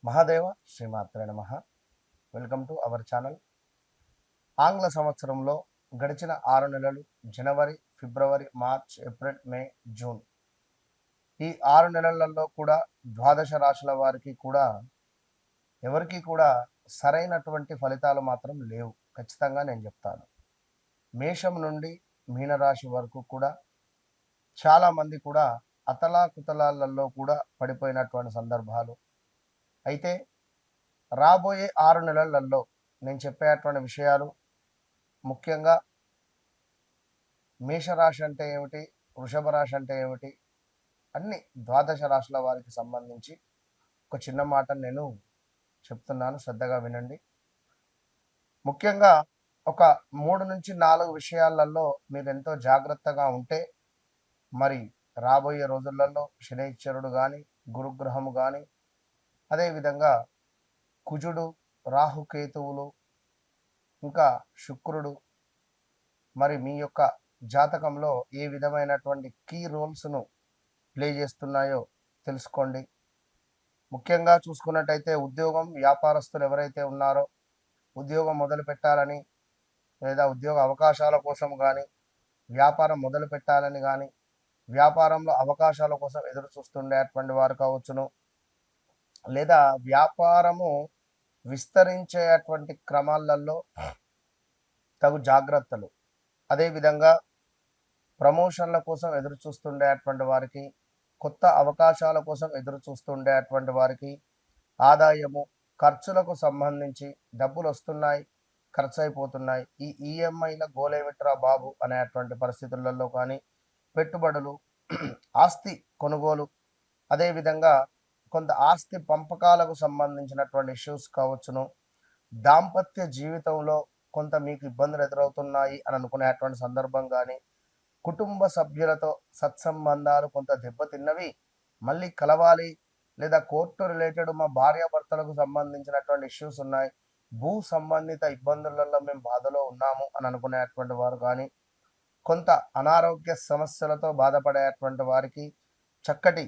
మహాదేవ శ్రీమాత్రే నమః. Welcome to our channel. ఆంగ్ల సంవత్సరంలో గడిచిన 6 నెలలు జనవరి, ఫిబ్రవరి, మార్చ్, ఏప్రిల్, మే, జూన్ ఈ 6 నెలలలో కూడా ద్వాదశ రాశుల వారికి కూడా ఎవరికి కూడా సరైనటువంటి ఫలితాలు మాత్రం లేవు. ఖచ్చితంగా నేను చెప్తాను. మేషం నుండి మీనరాశి వరకు కూడా చాలామంది కూడా అతలాకుతలాలలో కూడా పడిపోయినటువంటి సందర్భాలు. అయితే రాబోయే 6 నెలలలో నేను చెప్పేటువంటి విషయాలు ముఖ్యంగా మేషరాశి అంటే ఏమిటి, వృషభ రాశి అంటే ఏమిటి, అన్ని ద్వాదశ రాశుల వారికి సంబంధించి ఒక చిన్న మాట నేను చెప్తున్నాను, శ్రద్ధగా వినండి. ముఖ్యంగా ఒక 3-4 విషయాలలో మీరు ఎంతో జాగ్రత్తగా ఉంటే మరి రాబోయే రోజులలో శనైశ్వరుడు కానీ, గురుగ్రహము కానీ, అదేవిధంగా కుజుడు, రాహుకేతువులు, ఇంకా శుక్రుడు మరి మీ యొక్క జాతకంలో ఏ విధమైనటువంటి కీ రోల్స్ను ప్లే చేస్తున్నాయో తెలుసుకోండి. ముఖ్యంగా చూసుకున్నట్టయితే ఉద్యోగం, వ్యాపారస్తులు ఎవరైతే ఉన్నారో ఉద్యోగం మొదలు పెట్టాలని లేదా ఉద్యోగ అవకాశాల కోసం కానీ, వ్యాపారం మొదలు పెట్టాలని కానీ, వ్యాపారంలో అవకాశాల కోసం ఎదురు చూస్తుండేటువంటి వారు కావచ్చును, లేదా వ్యాపారము విస్తరించేటువంటి క్రమాలలో తగు జాగ్రత్తలు, అదేవిధంగా ప్రమోషన్ల కోసం ఎదురు చూస్తుండేటువంటి వారికి, కొత్త అవకాశాల కోసం ఎదురు చూస్తుండేటువంటి వారికి, ఆదాయము, ఖర్చులకు సంబంధించి డబ్బులు వస్తున్నాయి, ఖర్చు అయిపోతున్నాయి, ఈ ఈఎంఐల గోలేమిట్రా బాబు అనేటువంటి పరిస్థితులలో కానీ, పెట్టుబడులు, ఆస్తి కొనుగోలు, అదేవిధంగా కొంత ఆస్తి పంపకాలకు సంబంధించినటువంటి ఇష్యూస్ కావచ్చును, దాంపత్య జీవితంలో కొంత మీకు ఇబ్బందులు ఎదురవుతున్నాయి అని అనుకునేటువంటి సందర్భం కానీ, కుటుంబ సభ్యులతో సత్సంబంధాలు కొంత దెబ్బతిన్నవి, మళ్ళీ కలవాలి, లేదా కోర్టు రిలేటెడ్ మా భార్యాభర్తలకు సంబంధించినటువంటి ఇష్యూస్ ఉన్నాయి, భూ సంబంధిత ఇబ్బందులలో మేము బాధలో ఉన్నాము అని అనుకునేటువంటి వారు కానీ, కొంత అనారోగ్య సమస్యలతో బాధపడేటువంటి వారికి చక్కటి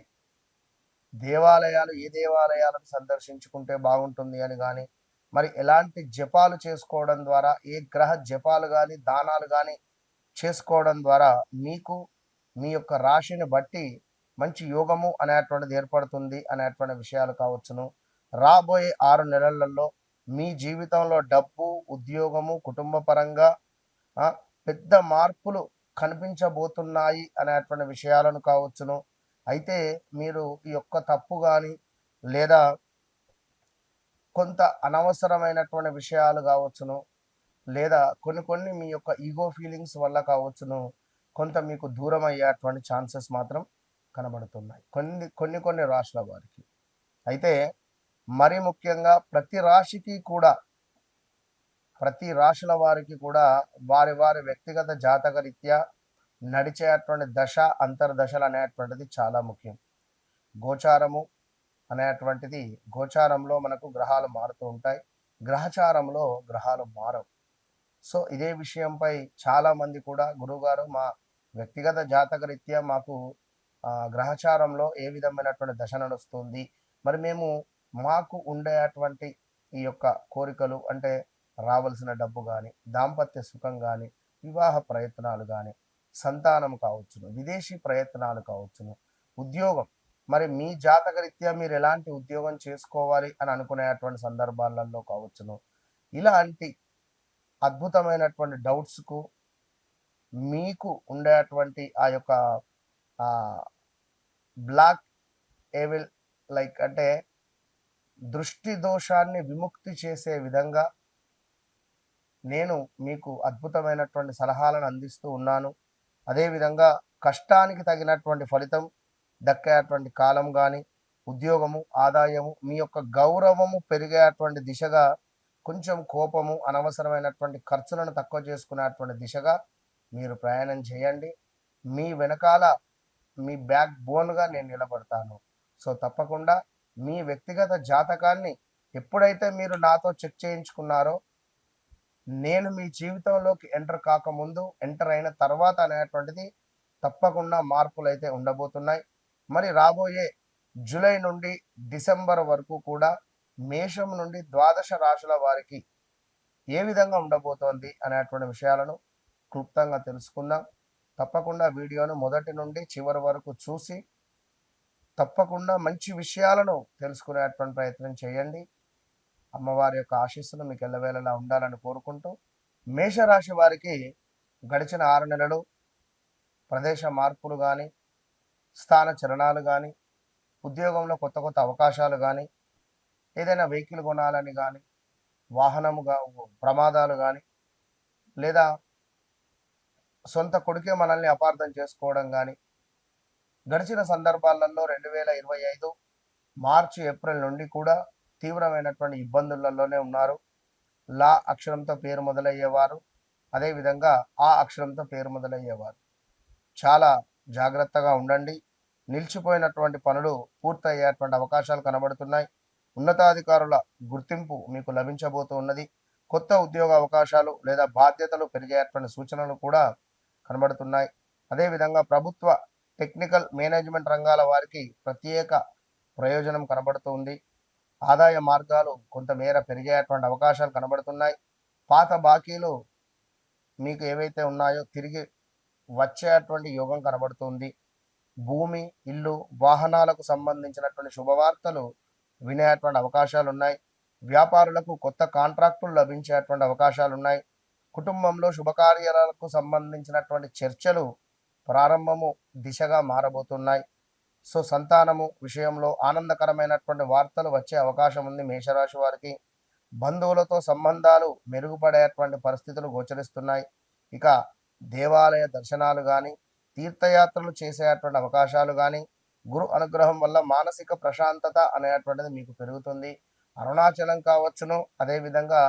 దేవాలయాలు, ఏ దేవాలయాలను సందర్శించుకుంటే బాగుంటుంది అని కానీ, మరి ఎలాంటి జపాలు చేసుకోవడం ద్వారా, ఏ గ్రహ జపాలు కానీ, దానాలు కానీ చేసుకోవడం ద్వారా మీకు మీ యొక్క రాశిని బట్టి మంచి యోగము అనేటువంటిది ఏర్పడుతుంది అనేటువంటి విషయాలు కావచ్చును. రాబోయే 6 నెలలలో మీ జీవితంలో డబ్బు, ఉద్యోగము, కుటుంబ పరంగా పెద్ద మార్పులు కనిపించబోతున్నాయి అనేటువంటి విషయాలను కావచ్చును. అయితే మీరు ఈ యొక్క తప్పు కానీ, లేదా కొంత అనవసరమైనటువంటి విషయాలు కావచ్చును, లేదా కొన్ని మీ యొక్క ఈగో ఫీలింగ్స్ వల్ల కావచ్చును, కొంత మీకు దూరం అయ్యేటువంటి ఛాన్సెస్ మాత్రం కనబడుతున్నాయి కొన్ని రాశుల వారికి. అయితే మరి ముఖ్యంగా ప్రతి రాశుల వారికి కూడా వారి వారి వ్యక్తిగత జాతక రీత్యా నడిచేటువంటి దశ, అంతర్దశలు అనేటువంటిది చాలా ముఖ్యం. గోచారము అనేటువంటిది, గోచారంలో మనకు గ్రహాలు మారుతూ ఉంటాయి, గ్రహచారంలో గ్రహాలు మారవు. సో ఇదే విషయంపై చాలామంది కూడా గురువుగారు మా వ్యక్తిగత జాతక రీత్యా మాకు గ్రహచారంలో ఏ విధమైనటువంటి దశ నడుస్తుంది, మరి మేము మాకు ఉండేటువంటి ఈ యొక్క కోరికలు అంటే రావాల్సిన డబ్బు కానీ, దాంపత్య సుఖం కానీ, వివాహ ప్రయత్నాలు కానీ, సంతానం కావచ్చును, విదేశీ ప్రయత్నాలు కావచ్చును, ఉద్యోగం, మరి మీ జాతక రీత్యా మీరు ఎలాంటి ఉద్యోగం చేసుకోవాలి అని అనుకునేటువంటి సందర్భాలలో కావచ్చును, ఇలాంటి అద్భుతమైనటువంటి డౌట్స్కు మీకు ఉండేటువంటి ఆ యొక్క బ్లాక్ ఏవిల్ లైక్ అంటే దృష్టి దోషాన్ని విముక్తి చేసే విధంగా నేను మీకు అద్భుతమైనటువంటి సలహాలను అందిస్తూ ఉన్నాను. అదేవిధంగా కష్టానికి తగినటువంటి ఫలితం దక్కేటువంటి కాలం కానీ, ఉద్యోగము, ఆదాయము, మీ యొక్క గౌరవము పెరిగేటువంటి దిశగా, కొంచెం కోపము, అనవసరమైనటువంటి ఖర్చులను తక్కువ చేసుకునేటువంటి దిశగా మీరు ప్రయాణం చేయండి. మీ వెనకాల మీ బ్యాక్ బోన్గా నేను నిలబడతాను. సో తప్పకుండా మీ వ్యక్తిగత జాతకాన్ని ఎప్పుడైతే మీరు నాతో చెక్ చేయించుకున్నారో, నేను మీ జీవితంలోకి ఎంటర్ అయిన తర్వాత అనేటువంటిది తప్పకుండా మార్పులు అయితే ఉండబోతున్నాయి. మరి రాబోయే జూలై నుండి డిసెంబర్ వరకు కూడా మేషం నుండి ద్వాదశ రాశుల వారికి ఏ విధంగా ఉండబోతోంది అనేటువంటి విషయాలను క్లుప్తంగా తెలుసుకుందాం. తప్పకుండా వీడియోను మొదటి నుండి చివరి వరకు చూసి తప్పకుండా మంచి విషయాలను తెలుసుకునేటువంటి ప్రయత్నం చేయండి. అమ్మవారి యొక్క ఆశీస్సులు మీకు ఎల్లవేళలా ఉండాలని కోరుకుంటూ, మేషరాశి వారికి గడిచిన 6 నెలలు ప్రదేశ మార్పులు కానీ, స్థాన చలనాలు కానీ, ఉద్యోగంలో కొత్త కొత్త అవకాశాలు కానీ, ఏదైనా వెహికల్ కొనాలని కానీ, వాహనముగా ప్రమాదాలు కానీ, లేదా సొంత కొడుకే మనల్ని అపార్థం చేసుకోవడం కానీ, గడిచిన సందర్భాలలో 2025 మార్చి ఏప్రిల్ నుండి కూడా తీవ్రమైనటువంటి ఇబ్బందులలోనే ఉన్నారు. లా అక్షరంతో పేరు మొదలయ్యేవారు, అదేవిధంగా ఆ అక్షరంతో పేరు మొదలయ్యేవారు చాలా జాగ్రత్తగా ఉండండి. నిలిచిపోయినటువంటి పనులు పూర్తయ్యేటువంటి అవకాశాలు కనబడుతున్నాయి. ఉన్నతాధికారుల గుర్తింపు మీకు లభించబోతూ ఉన్నది. కొత్త ఉద్యోగ అవకాశాలు లేదా బాధ్యతలు పెరిగేటువంటి సూచనలు కూడా కనబడుతున్నాయి. అదేవిధంగా ప్రభుత్వ టెక్నికల్ మేనేజ్మెంట్ రంగాల వారికి ప్రత్యేక ప్రయోజనం కనబడుతుంది. ఆదాయ మార్గాలు కొంతమేర పెరిగేటువంటి అవకాశాలు కనబడుతున్నాయి. పాత బాకీలు మీకు ఏవైతే ఉన్నాయో తిరిగి వచ్చేటువంటి యోగం కనబడుతుంది. భూమి, ఇల్లు, వాహనాలకు సంబంధించినటువంటి శుభవార్తలు వినేటువంటి అవకాశాలు ఉన్నాయి. వ్యాపారులకు కొత్త కాంట్రాక్టులు లభించేటువంటి అవకాశాలు ఉన్నాయి. కుటుంబంలో శుభకార్యాలకు సంబంధించినటువంటి చర్చలు ప్రారంభము దిశగా మారబోతున్నాయి. సో సంతానము విషయంలో ఆనందకరమైనటువంటి వార్తలు వచ్చే అవకాశం ఉంది. మేషరాశి వారికి బంధువులతో సంబంధాలు మెరుగుపడేటువంటి పరిస్థితులు గోచరిస్తున్నాయి. ఇక దేవాలయ దర్శనాలు కానీ, తీర్థయాత్రలు చేసేటువంటి అవకాశాలు కానీ, గురు అనుగ్రహం వల్ల మానసిక ప్రశాంతత అనేటువంటిది మీకు పెరుగుతుంది. అరుణాచలం కావచ్చును, అదేవిధంగా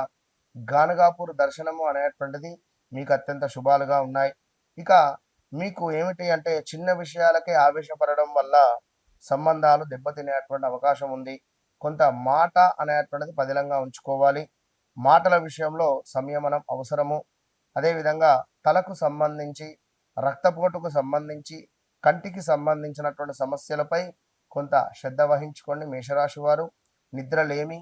గానగాపూర్ దర్శనము అనేటువంటిది మీకు అత్యంత శుభాలుగా ఉన్నాయి. ఇక మీకు ఏమిటి అంటే చిన్న విషయాలకే ఆవేశపడడం వల్ల సంబంధాలు దెబ్బతినేటువంటి అవకాశం ఉంది. కొంత మాట అనేటువంటిది పదిలంగా ఉంచుకోవాలి. మాటల విషయంలో సంయమనం అవసరము. అదేవిధంగా తలకు సంబంధించి, రక్తపోటుకు సంబంధించి, కంటికి సంబంధించినటువంటి సమస్యలపై కొంత శ్రద్ధ వహించుకోండి మేషరాశి వారు. నిద్రలేమి,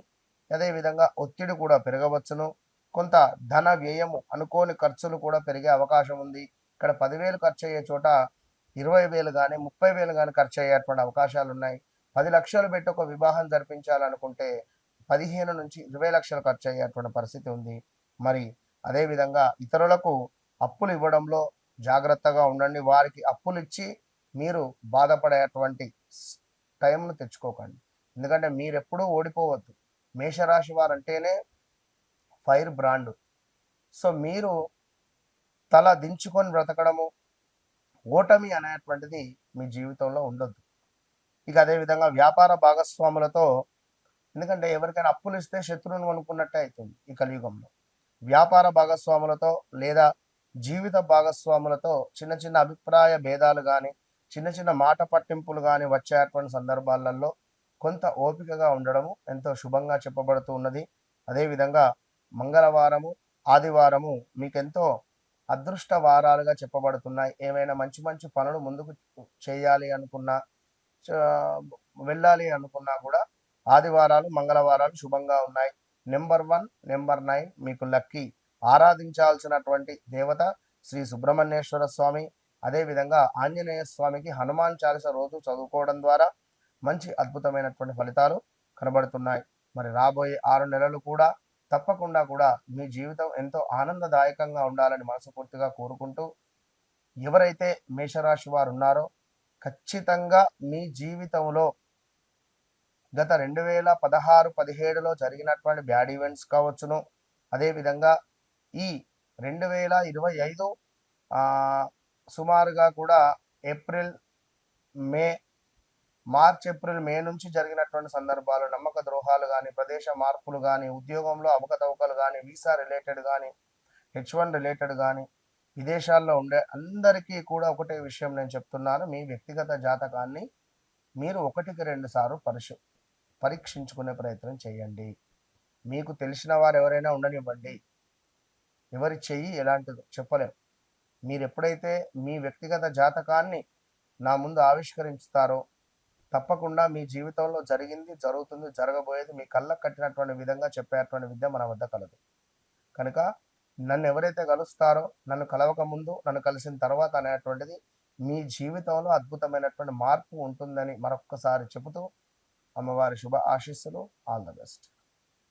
అదేవిధంగా ఒత్తిడి కూడా పెరగవచ్చును. కొంత ధన వ్యయము, అనుకోని ఖర్చులు కూడా పెరిగే అవకాశం ఉంది. ఇక్కడ 10,000 ఖర్చు అయ్యే చోట 20,000 కానీ 30,000 కానీ ఖర్చు అయ్యేటువంటి అవకాశాలు ఉన్నాయి. 10 లక్షలు పెట్టి ఒక వివాహం జరిపించాలనుకుంటే 15 నుంచి 20 లక్షలు ఖర్చు అయ్యేటువంటి పరిస్థితి ఉంది. మరి అదేవిధంగా ఇతరులకు అప్పులు ఇవ్వడంలో జాగ్రత్తగా ఉండండి. వారికి అప్పులు ఇచ్చి మీరు బాధపడేటువంటి టైంను తెచ్చుకోకండి. ఎందుకంటే మీరెప్పుడూ ఓడిపోవద్దు. మేషరాశి వారు అంటేనే ఫైర్ బ్రాండ్. సో మీరు తల దించుకొని బ్రతకడము, ఓటమి అనేటువంటిది మీ జీవితంలో ఉండొద్దు. ఇక అదేవిధంగా వ్యాపార భాగస్వాములతో, ఎందుకంటే ఎవరికైనా అప్పులు ఇస్తే శత్రువును కొనుక్కున్నట్టే అవుతుంది ఈ కలియుగంలో. వ్యాపార భాగస్వాములతో లేదా జీవిత భాగస్వాములతో చిన్న చిన్న అభిప్రాయ భేదాలు కానీ, చిన్న చిన్న మాట పట్టింపులు కానీ వచ్చేటువంటి సందర్భాలలో కొంత ఓపికగా ఉండడము ఎంతో శుభంగా చెప్పబడుతూ ఉన్నది. అదేవిధంగా మంగళవారము, ఆదివారము మీకెంతో అదృష్ట వారాలుగా చెప్పబడుతున్నాయి. ఏమైనా మంచి మంచి పనులు ముందుకు చేయాలి అనుకున్నా, వెళ్ళాలి అనుకున్నా కూడా ఆదివారాలు, మంగళవారాలు శుభంగా ఉన్నాయి. నెంబర్ 1, నెంబర్ 9 మీకు లక్కీ. ఆరాధించాల్సినటువంటి దేవత శ్రీ సుబ్రహ్మణ్యేశ్వర స్వామి, అదేవిధంగా ఆంజనేయ స్వామికి హనుమాన్ చాలీస రోజు చదువుకోవడం ద్వారా మంచి అద్భుతమైనటువంటి ఫలితాలు కనబడుతున్నాయి. మరి రాబోయే 6 నెలలు కూడా తప్పకుండా కూడా మీ జీవితం ఎంతో ఆనందదాయకంగా ఉండాలని మనస్ఫూర్తిగా కోరుకుంటూ, ఎవరైతే మేషరాశి వారు ఉన్నారో ఖచ్చితంగా మీ జీవితంలో గత 2016-17లో జరిగినటువంటి బ్యాడ్ ఈవెంట్స్ కావచ్చును, అదేవిధంగా ఈ 2025 సుమారుగా కూడా మార్చ్ ఏప్రిల్ మే నుంచి జరిగినటువంటి సందర్భాలు, నమ్మక ద్రోహాలు కానీ, ప్రదేశ మార్పులు కానీ, ఉద్యోగంలో అవకతవకలు కానీ, వీసా రిలేటెడ్ కానీ, H1 రిలేటెడ్ కానీ, విదేశాల్లో ఉండే అందరికీ కూడా ఒకటే విషయం నేను చెప్తున్నాను. మీ వ్యక్తిగత జాతకాన్ని మీరు 1-2 సార్లు పరీక్షించుకునే ప్రయత్నం చేయండి. మీకు తెలిసిన వారు ఎవరైనా ఉండనివ్వండి. ఎవరి చెయ్యి ఎలాంటిదో చెప్పలేం. మీరు ఎప్పుడైతే మీ వ్యక్తిగత జాతకాన్ని నా ముందు ఆవిష్కరించుతారో, తప్పకుండా మీ జీవితంలో జరిగింది, జరుగుతుంది, జరగబోయేది మీ కళ్ళకు కట్టినటువంటి విధంగా చెప్పేటువంటి విద్య మన వద్ద కలదు. కనుక నన్నెవరైతే కలుస్తారో, నన్ను కలవక ముందు, నన్ను కలిసిన తర్వాత అనేటువంటిది మీ జీవితంలో అద్భుతమైనటువంటి మార్పు ఉంటుందని మరొక్కసారి చెబుతూ, అమ్మవారి శుభ ఆశీస్సులు. All the best.